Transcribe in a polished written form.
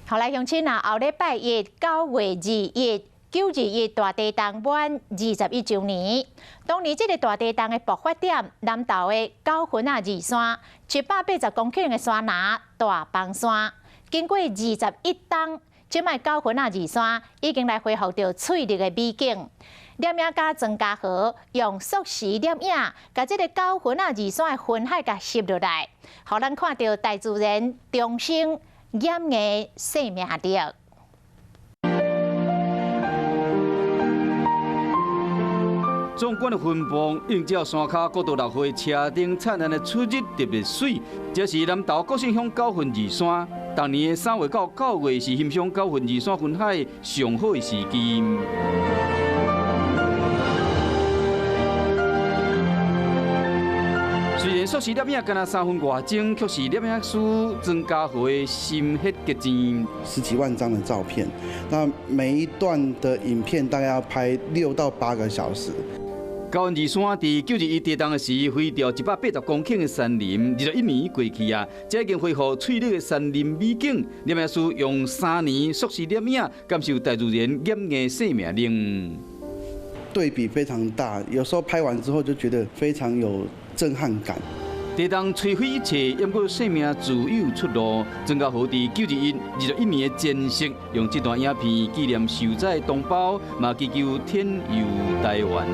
后来乡亲啊，后礼拜一9月2日921大地震满21周年。当年这个大地震的爆发点，南投的9份二山780公顷的山崖大崩山，经过21冬，即卖9份二山已经来恢复到翠绿的美景。摄影家庄家豪用缩时摄影，把这个9份二山的云海给摄落来，互咱看到大自然重生掩映生命力。壮观的云幕映照山脚高度6岁车顶灿烂的出日特别水。这是南投国姓乡9份二山，当年的3月到9月是欣赏9份二山云海上好的时机。虽然缩时摄影干那3分外钟，却是摄影师庄家豪的心血结晶。10几万张的照片，那每一段的影片大概要拍6到8个小时。9份二山伫921地震的时毁掉180公顷的山林，21年过去啊，这已经恢复翠绿的山林美景。摄影师用3年缩时摄影，感受大自然掩映生命力。对比非常大，有时候拍完之后就觉得非常有震撼感。地震摧毁一切，掩过生命自有出路。庄家豪伫921年的前夕，用这段影片纪念受灾同胞，嘛祈求天佑台湾。